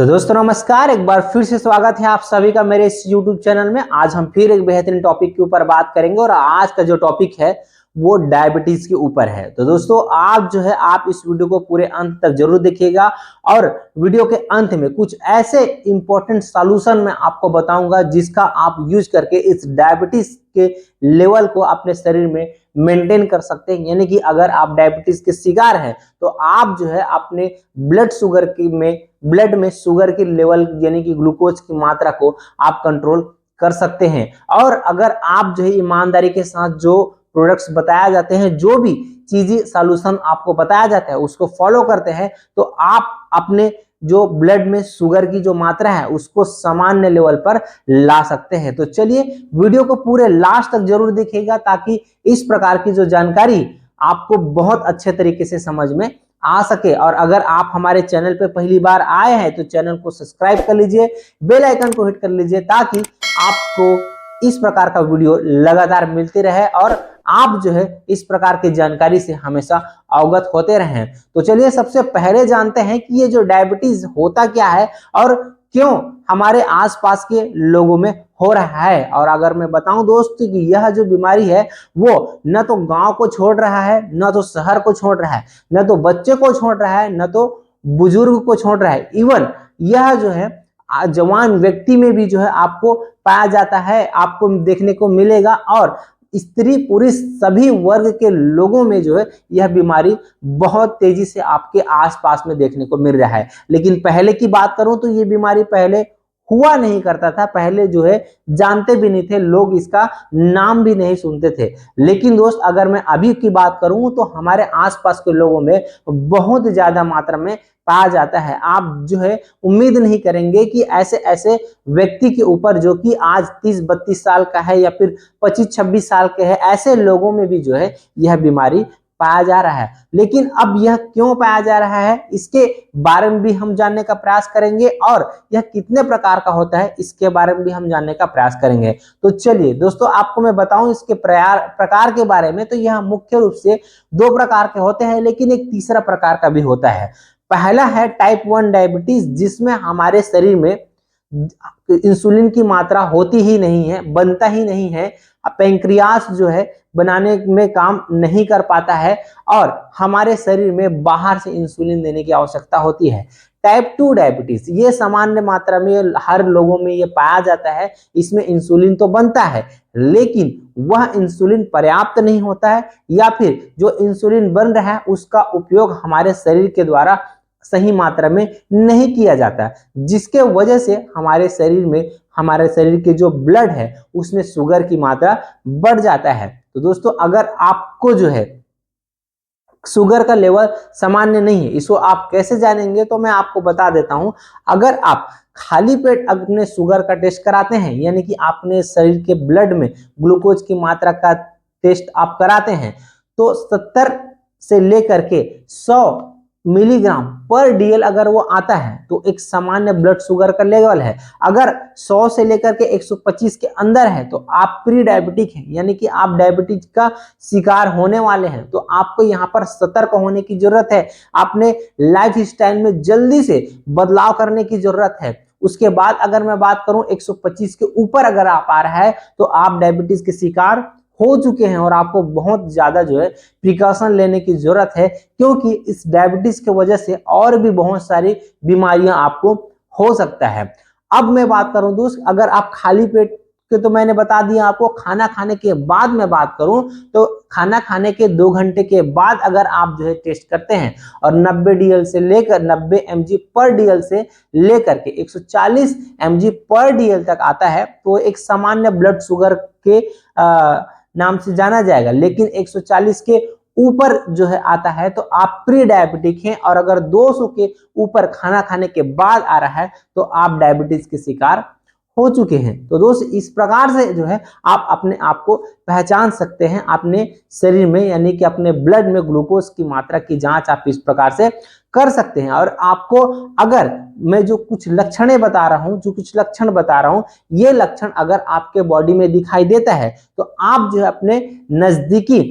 तो दोस्तों नमस्कार, एक बार फिर से स्वागत है आप सभी का मेरे इस YouTube चैनल में। आज हम फिर एक बेहतरीन टॉपिक के ऊपर बात करेंगे और आज का जो टॉपिक है वो डायबिटीज के ऊपर है। तो दोस्तों आप जो है आप इस वीडियो को पूरे अंत तक जरूर देखिएगा और वीडियो के अंत में कुछ ऐसे इंपॉर्टेंट सॉल्यूशन मैं आपको बताऊंगा जिसका आप यूज करके इस डायबिटीज के लेवल को अपने शरीर में मेंटेन कर सकते हैं। यानी कि अगर आप डायबिटीज के शिकार हैं तो आप जो है अपने ब्लड में शुगर की लेवल यानी कि ग्लूकोज की मात्रा को आप कंट्रोल कर सकते हैं। और अगर आप जो है ईमानदारी के साथ जो प्रोडक्ट्स बताया जाते हैं, जो भी चीजें सॉल्यूशन आपको बताया जाता है उसको फॉलो करते हैं तो आप अपने जो ब्लड में शुगर की जो मात्रा है उसको सामान्य लेवल पर ला सकते हैं। तो चलिए वीडियो को पूरे लास्ट तक जरूर देखिएगा ताकि इस प्रकार की जो जानकारी आपको बहुत अच्छे तरीके से समझ में आ सके। और अगर आप हमारे चैनल पे पहली बार आए हैं तो चैनल को सब्सक्राइब कर लीजिए, बेल आइकन को हिट कर लीजिए ताकि आपको इस प्रकार का वीडियो लगातार मिलते रहे और आप जो है इस प्रकार की जानकारी से हमेशा अवगत होते रहें। तो चलिए सबसे पहले जानते हैं कि ये जो डायबिटीज होता क्या है और क्यों हमारे आसपास के लोगों में हो रहा है। और अगर मैं बताऊं दोस्त कि यह जो बीमारी है वो न तो गांव को छोड़ रहा है, न तो शहर को छोड़ रहा है, न तो बच्चे को छोड़ रहा है, न तो बुजुर्ग को छोड़ रहा है। इवन यह जो है जवान व्यक्ति में भी जो है आपको पाया जाता है, आपको देखने को मिलेगा। और स्त्री पुरुष सभी वर्ग के लोगों में जो है यह बीमारी बहुत तेजी से आपके आसपास में देखने को मिल रहा है। लेकिन पहले की बात करूं तो ये बीमारी पहले हुआ नहीं करता था, पहले जो है जानते भी नहीं थे लोग, इसका नाम भी नहीं सुनते थे। लेकिन दोस्त अगर मैं अभी की बात करूं तो हमारे आसपास के लोगों में बहुत ज्यादा मात्रा में पाया जाता है। आप जो है उम्मीद नहीं करेंगे कि ऐसे ऐसे व्यक्ति के ऊपर जो कि आज 30-32 साल का है या फिर 25-26 साल के है, ऐसे लोगों में भी जो है यह बीमारी पाया जा रहा है। लेकिन अब यह क्यों पाया जा रहा है इसके बारे में भी हम जानने का प्रयास करेंगे और यह कितने प्रकार का होता है इसके बारे में भी हम जानने का प्रयास करेंगे। तो चलिए दोस्तों आपको मैं बताऊं इसके प्रकार के बारे में। तो यह मुख्य रूप से दो प्रकार के होते हैं, लेकिन एक तीसरा प्रकार का भी होता है। पहला है टाइप 1 डायबिटीज, जिसमें हमारे शरीर में इंसुलिन की मात्रा होती ही नहीं है, बनता ही नहीं है, पैंक्रियास जो है बनाने में काम नहीं कर पाता है और हमारे शरीर में बाहर से इंसुलिन देने की आवश्यकता होती है। टाइप 2 डायबिटीज ये सामान्य मात्रा में हर लोगों में ये पाया जाता है। इसमें इंसुलिन तो बनता है लेकिन वह इंसुलिन पर्याप्त नहीं होता है या फिर जो इंसुलिन बन रहा है उसका उपयोग हमारे शरीर के द्वारा सही मात्रा में नहीं किया जाता, जिसके वजह से हमारे शरीर के जो ब्लड है उसमें शुगर की मात्रा बढ़ जाता है। तो दोस्तों अगर आपको जो है शुगर का लेवल सामान्य नहीं है, इसको आप कैसे जानेंगे तो मैं आपको बता देता हूं। अगर आप खाली पेट अपने शुगर का टेस्ट कराते हैं, यानी कि आपने शरीर के ब्लड में ग्लूकोज की मात्रा का टेस्ट आप कराते हैं, तो 70 से लेकर के 100 मिलीग्राम पर डीएल अगर वो आता है तो एक सामान्य ब्लड शुगर का लेवल है। अगर 100 से लेकर के 125 के अंदर है तो आप प्री डायबिटिक हैं, यानी कि आप डायबिटीज का शिकार होने वाले हैं। तो आपको यहाँ पर सतर्क होने की जरूरत है, आपने लाइफ स्टाइल में जल्दी से बदलाव करने की जरूरत है। उसके बाद अगर मैं बात करूं 125 के ऊपर अगर आप आ रहा है तो आप डायबिटीज के शिकार हो चुके हैं और आपको बहुत ज्यादा जो है प्रिकॉशन लेने की जरूरत है, क्योंकि इस डायबिटीज की वजह से और भी बहुत सारी बीमारियां आपको हो सकता है। अब मैं बात करूं दोस्त, अगर आप खाली पेट के तो मैंने बता दिया आपको, खाना खाने के बाद मैं बात करूं तो खाना खाने के 2 घंटे के बाद अगर आप जो है टेस्ट करते हैं और 90 डीएल से लेकर 90 mg पर डीएल से लेकर के 140 mg पर डीएल तक आता है तो एक सामान्य ब्लड शुगर के नाम से जाना जाएगा। लेकिन 140 के ऊपर जो है आता है तो आप प्री डायबिटिक हैं और अगर 200 के ऊपर खाना खाने के बाद आ रहा है तो आप डायबिटीज के शिकार हो चुके हैं। तो दोस्त इस प्रकार से जो है आप अपने आप को पहचान सकते हैं अपने शरीर में, यानी कि अपने ब्लड में ग्लूकोज की मात्रा की जांच आप इस प्रकार से कर सकते हैं। और आपको अगर मैं जो कुछ लक्षण बता रहा हूं ये लक्षण अगर आपके बॉडी में दिखाई देता है तो आप जो है अपने नजदीकी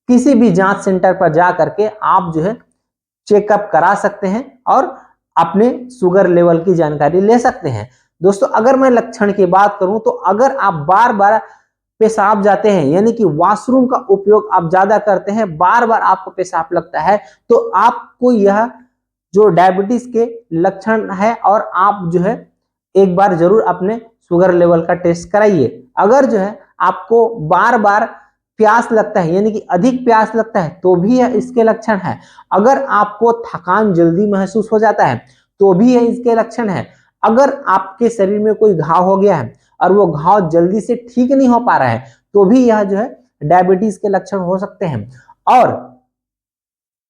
किसी भी जांच सेंटर पर जा करके आप जो है चेकअप करा सकते हैं और अपने शुगर लेवल की जानकारी ले सकते हैं। दोस्तों अगर मैं लक्षण की बात करूं तो अगर आप बार बार पेशाब जाते हैं, यानी कि वॉशरूम का उपयोग आप ज्यादा करते हैं, बार बार आपको पेशाब लगता है, तो आपको यह जो डायबिटीज के लक्षण है और आप जो है एक बार जरूर अपने शुगर लेवल का टेस्ट कराइए। अगर जो है आपको बार बार प्यास लगता है, यानी कि अधिक प्यास लगता है, तो भी यह इसके लक्षण है। अगर आपको थकान जल्दी महसूस हो जाता है, तो भी यह इसके लक्षण है। अगर आपके शरीर में कोई घाव हो गया है और वो घाव जल्दी से ठीक नहीं हो पा रहा है, तो भी यह जो है डायबिटीज के लक्षण हो सकते हैं। और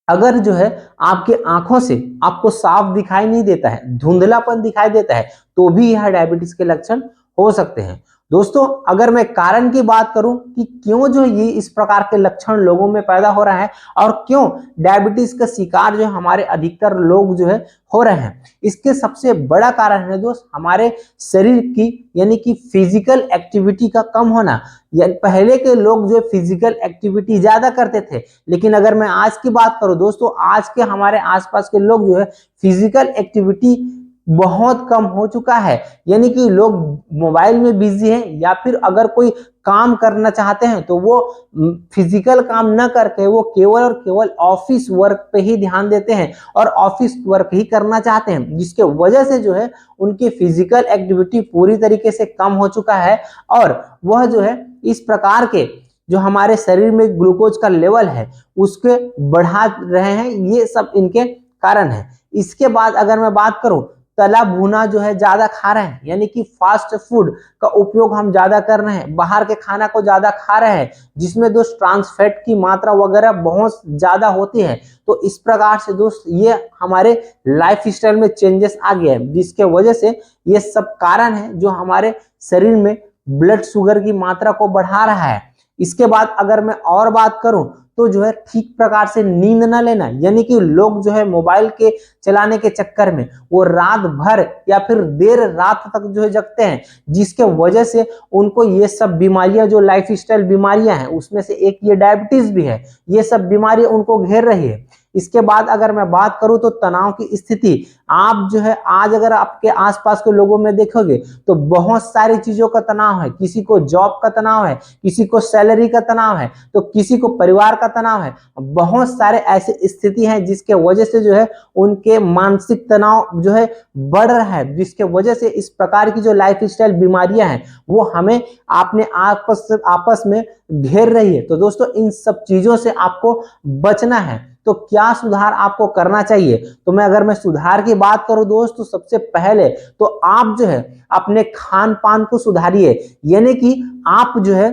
अगर जो है आपके आंखों से आपको साफ दिखाई नहीं देता है, धुंधलापन दिखाई देता है, तो भी यह डायबिटीज के लक्षण हो सकते हैं। दोस्तों अगर मैं कारण की बात करूं कि क्यों जो ये इस प्रकार के लक्षण लोगों में पैदा हो रहा है और क्यों डायबिटीज का शिकार जो हमारे अधिकतर लोग जो है हो रहे हैं, इसके सबसे बड़ा कारण है दोस्त हमारे शरीर की यानी कि फिजिकल एक्टिविटी का कम होना। पहले के लोग जो फिजिकल एक्टिविटी ज्यादा करते थे, लेकिन अगर मैं आज की बात करूं दोस्तों, आज के हमारे आसपास के लोग जो है फिजिकल एक्टिविटी बहुत कम हो चुका है। यानी कि लोग मोबाइल में बिजी हैं, या फिर अगर कोई काम करना चाहते हैं तो वो फिजिकल काम न करके वो केवल और केवल ऑफिस वर्क पे ही ध्यान देते हैं और ऑफिस वर्क ही करना चाहते हैं, जिसके वजह से जो है उनकी फिजिकल एक्टिविटी पूरी तरीके से कम हो चुका है और वह जो है इस प्रकार के जो हमारे शरीर में ग्लूकोज का लेवल है उसके बढ़ा रहे हैं। ये सब इनके कारण है। इसके बाद अगर मैं बात करूं, तला भुना जो है ज्यादा खा रहे हैं, यानी कि फास्ट फूड का उपयोग हम ज्यादा कर रहे हैं, बाहर के खाना को ज्यादा खा रहे हैं, जिसमें दोस्त ट्रांस फैट की मात्रा वगैरह बहुत ज्यादा होती है। तो इस प्रकार से दोस्त ये हमारे लाइफ स्टाइल में चेंजेस आ गया है, जिसके वजह से ये सब कारण है जो हमारे शरीर में ब्लड शुगर की मात्रा को बढ़ा रहा है। इसके बाद अगर मैं और बात करूं तो जो है ठीक प्रकार से नींद न लेना, यानी कि लोग जो है मोबाइल के चलाने के चक्कर में वो रात भर या फिर देर रात तक जो है जगते हैं, जिसके वजह से उनको ये सब बीमारियां जो लाइफ स्टाइल बीमारियां हैं उसमें से एक ये डायबिटीज भी है, ये सब बीमारियां उनको घेर रही है। इसके बाद अगर मैं बात करूं तो तनाव की स्थिति, आप जो है आज अगर आपके आसपास के लोगों में देखोगे तो बहुत सारी चीजों का तनाव है। किसी को जॉब का तनाव है, किसी को सैलरी का तनाव है, तो किसी को परिवार का तनाव है। बहुत सारे ऐसी स्थिति हैं जिसके वजह से जो है उनके मानसिक तनाव जो है बढ़ रहा है, जिसके वजह से इस प्रकार की जो लाइफ स्टाइल बीमारियां हैं वो हमें अपने आपस में घेर रही है। तो दोस्तों इन सब चीजों से आपको बचना है, तो क्या सुधार आपको करना चाहिए? तो अगर मैं सुधार की बात करूं दोस्त, तो सबसे पहले तो आप जो है अपने खान पान को सुधारिए, यानी कि आप जो है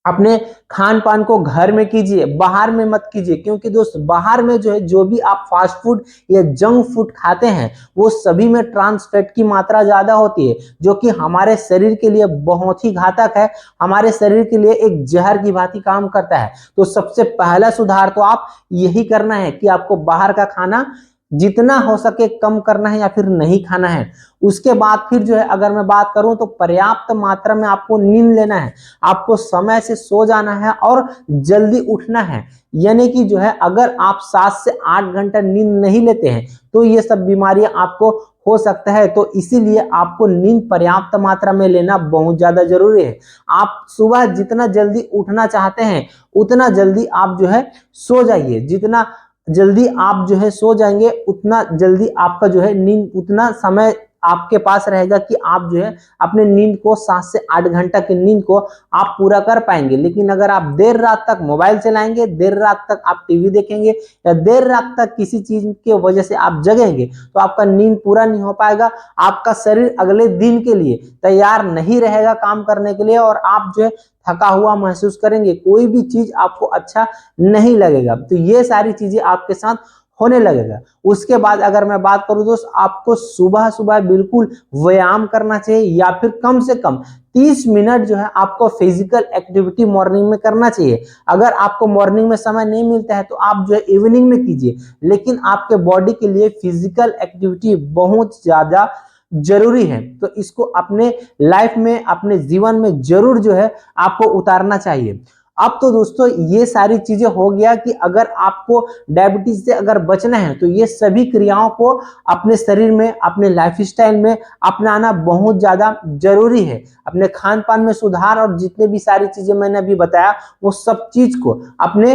अपने खान पान को घर में कीजिए, बाहर में मत कीजिए। क्योंकि दोस्त बाहर में जो है जो भी आप फास्ट फूड या जंक फूड खाते हैं वो सभी में ट्रांस फैट की मात्रा ज्यादा होती है, जो कि हमारे शरीर के लिए बहुत ही घातक है, हमारे शरीर के लिए एक जहर की भांति काम करता है। तो सबसे पहला सुधार तो आप यही करना है कि आपको बाहर का खाना जितना हो सके कम करना है या फिर नहीं खाना है। उसके बाद फिर जो है अगर मैं बात करूं तो पर्याप्त मात्रा में आपको नींद लेना है, आपको समय से सो जाना है और जल्दी उठना है। यानी कि जो है अगर आप 7 से 8 घंटा नींद नहीं लेते हैं तो ये सब बीमारियां आपको हो सकता है। तो इसीलिए आपको नींद पर्याप्त मात्रा में लेना बहुत ज्यादा जरूरी है। आप सुबह जितना जल्दी उठना चाहते हैं उतना जल्दी आप जो है सो जाइए। जितना जल्दी आप जो है सो जाएंगे उतना जल्दी आपका जो है नींद, उतना समय आपके पास रहेगा कि आप जो है अपने नींद को 7 से 8 घंटा की नींद को आप पूरा कर पाएंगे। लेकिन अगर आप देर रात तक मोबाइल चलाएंगे, देर रात तक आप टीवी देखेंगे या देर रात तक किसी चीज की वजह से आप जगेंगे तो आपका नींद पूरा नहीं हो पाएगा। आपका शरीर अगले दिन के लिए तैयार नहीं रहेगा काम करने के लिए और आप जो है थका हुआ महसूस करेंगे, कोई भी चीज आपको अच्छा नहीं लगेगा। तो ये सारी चीजें आपके साथ होने लगेगा। उसके बाद अगर मैं बात करूं दोस्त, आपको सुबह सुबह बिल्कुल व्यायाम करना चाहिए या फिर कम से कम 30 मिनट जो है आपको फिजिकल एक्टिविटी मॉर्निंग में करना चाहिए। अगर आपको मॉर्निंग में समय नहीं मिलता है तो आप जो है इवनिंग में कीजिए, लेकिन आपके बॉडी के लिए फिजिकल एक्टिविटी बहुत ज्यादा जरूरी है। तो इसको अपने लाइफ में, अपने जीवन में जरूर जो है आपको उतारना चाहिए। अब तो दोस्तों ये सारी चीजें हो गया कि अगर आपको डायबिटीज से अगर बचना है तो ये सभी क्रियाओं को अपने शरीर में, अपने लाइफस्टाइल में अपनाना बहुत ज्यादा जरूरी है। अपने खान पान में सुधार और जितने भी सारी चीजें मैंने अभी बताया वो सब चीज को अपने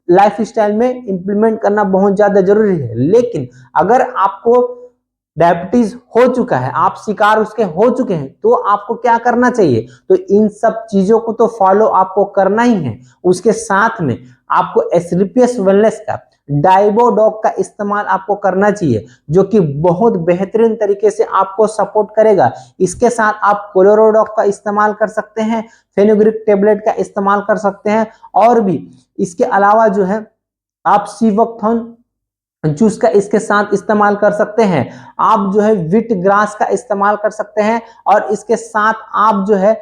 लाइफस्टाइल में इंप्लीमेंट करना बहुत ज्यादा जरूरी है। लेकिन अगर आपको डायबिटीज हो चुका है, आप शिकार उसके हो चुके हैं, तो आपको क्या करना चाहिए? तो इन सब चीजों को तो फॉलो आपको करना ही है। उसके साथ में आपको एस्क्लेपियस वेलनेस का डाइबोडॉक का इस्तेमाल आपको करना चाहिए, जो कि बहुत बेहतरीन तरीके से आपको सपोर्ट करेगा। इसके साथ आप क्लोरोडॉक का इस्तेमाल कर सकते हैं, फेनुग्रीक टेबलेट का इस्तेमाल कर सकते हैं, और भी इसके अलावा जो है आप सीवोक्थोन जूस का इसके साथ इस्तेमाल कर सकते हैं। आप जो है विट ग्रास का इस्तेमाल कर सकते हैं, और इसके साथ आप जो है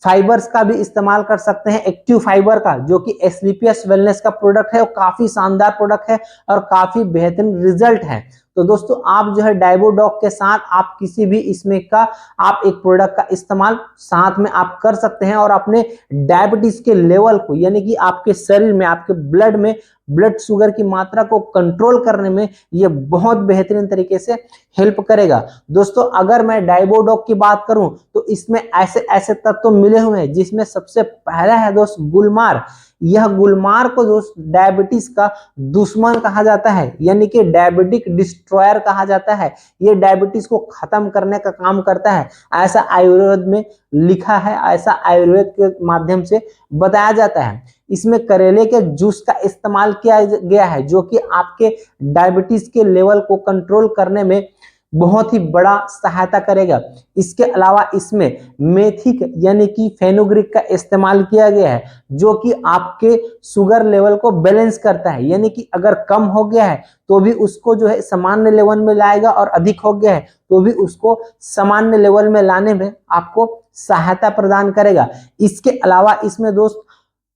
फाइबर्स का भी इस्तेमाल कर सकते हैं, एक्टिव फाइबर का, जो कि एस्क्लेपियस वेलनेस का प्रोडक्ट है। वो काफी शानदार प्रोडक्ट है और काफी बेहतरीन रिजल्ट है। तो दोस्तों आप जो है डाइबोडॉक के साथ आप किसी भी इसमें का आप एक प्रोडक्ट का इस्तेमाल साथ में आप कर सकते हैं, और अपने डायबिटीज के लेवल को, यानी कि आपके शरीर में, आपके ब्लड में ब्लड शुगर की मात्रा को कंट्रोल करने में ये बहुत बेहतरीन तरीके से हेल्प करेगा। दोस्तों अगर मैं डाइबोडॉक की बात करूं तो इसमें ऐसे ऐसे तत्व मिले हुए हैं, जिसमें सबसे पहला है दोस्त गुलमार। यह गुलमार को दोस्त डायबिटीज का दुश्मन कहा जाता है, यानी कि डायबिटिक डिस्ट्रॉयर कहा जाता है। यह डायबिटीज को खत्म करने का काम करता है, ऐसा आयुर्वेद में लिखा है, ऐसा आयुर्वेद के माध्यम से बताया जाता है। इसमें करेले के जूस का इस्तेमाल किया गया है, जो कि आपके डायबिटीज के लेवल को कंट्रोल करने में बहुत ही बड़ा सहायता करेगा। इसके अलावा इसमें मेथिक यानी कि फेनुग्रीक का इस्तेमाल किया गया है, जो कि आपके शुगर लेवल को बैलेंस करता है, यानी कि अगर कम हो गया है तो भी उसको जो है सामान्य लेवल में लाएगा, और अधिक हो गया है तो भी उसको सामान्य लेवल में लाने में आपको सहायता प्रदान करेगा। इसके अलावा इसमें दोस्त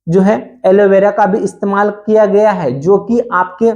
जो है एलोवेरा का भी इस्तेमाल किया गया है, जो कि आपके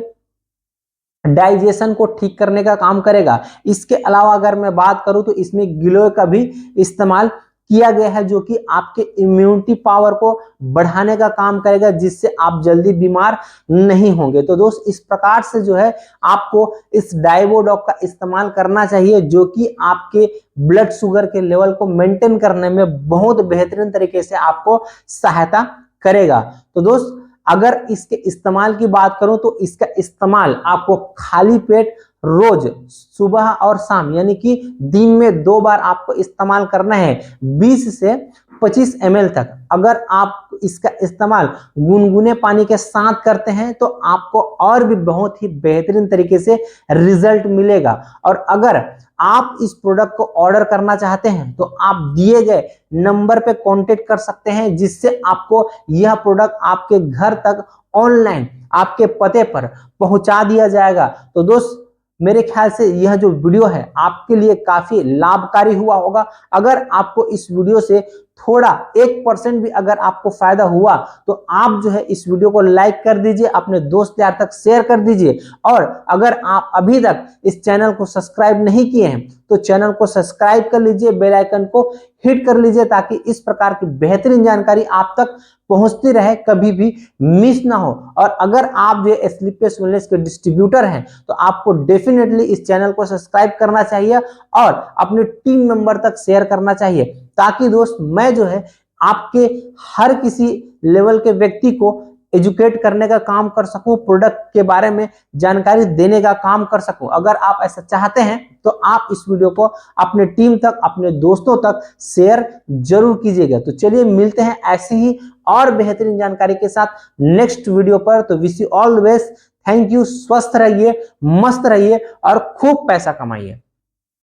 डाइजेशन को ठीक करने का काम करेगा। इसके अलावा अगर मैं बात करूं तो इसमें गिलोय का भी इस्तेमाल किया गया है, जो कि आपके इम्यूनिटी पावर को बढ़ाने का काम करेगा, जिससे आप जल्दी बीमार नहीं होंगे। तो दोस्त इस प्रकार से जो है आपको इस डाइबोडॉक का इस्तेमाल करना चाहिए, जो कि आपके ब्लड शुगर के लेवल को मेंटेन करने में बहुत बेहतरीन तरीके से आपको सहायता करेगा। तो दोस्त अगर इसके इस्तेमाल की बात करूं तो इसका इस्तेमाल आपको खाली पेट रोज सुबह और शाम, यानी कि दिन में 2 बार आपको इस्तेमाल करना है, 20 से 25 ml तक। अगर आप इसका इस्तेमाल गुनगुने पानी के साथ करते हैं तो आपको और भी बहुत ही बेहतरीन तरीके से रिजल्ट मिलेगा। और अगर आप इस प्रोडक्ट को ऑर्डर करना चाहते हैं तो आप दिए गए नंबर पे कांटेक्ट कर सकते हैं, जिससे आपको यह प्रोडक्ट आपके घर तक ऑनलाइन आपके पते पर पहुंचा दिया जाएगा। तो दोस्त मेरे ख्याल से यह जो वीडियो है आपके लिए काफी लाभकारी हुआ होगा। अगर आपको इस वीडियो से थोड़ा 1% भी अगर आपको फायदा हुआ तो आप जो है इस वीडियो को लाइक कर दीजिए, अपने दोस्त यार तक शेयर कर दीजिए। और अगर आप अभी तक इस चैनल को सब्सक्राइब नहीं किए हैं तो चैनल को सब्सक्राइब कर लीजिए, बेल आइकन को हिट कर लीजिए, ताकि इस प्रकार की बेहतरीन जानकारी आप तक पहुंचती रहे, कभी भी मिस ना हो। और अगर आप जो एस्क्लेपियस वेलनेस के डिस्ट्रीब्यूटर हैं तो आपको डेफिनेटली इस चैनल को सब्सक्राइब करना चाहिए और अपने टीम मेंबर तक शेयर करना चाहिए, ताकि दोस्त मैं जो है आपके हर किसी लेवल के व्यक्ति को एजुकेट करने का काम कर सकूं, प्रोडक्ट के बारे में जानकारी देने का काम कर सकूं। अगर आप ऐसा चाहते हैं तो आप इस वीडियो को अपने टीम तक, अपने दोस्तों तक शेयर जरूर कीजिएगा। तो चलिए मिलते हैं ऐसे ही और बेहतरीन जानकारी के साथ नेक्स्ट वीडियो पर। तो wish you all the best, thank you, स्वस्थ रहिए, मस्त रहिए और खूब पैसा कमाइए।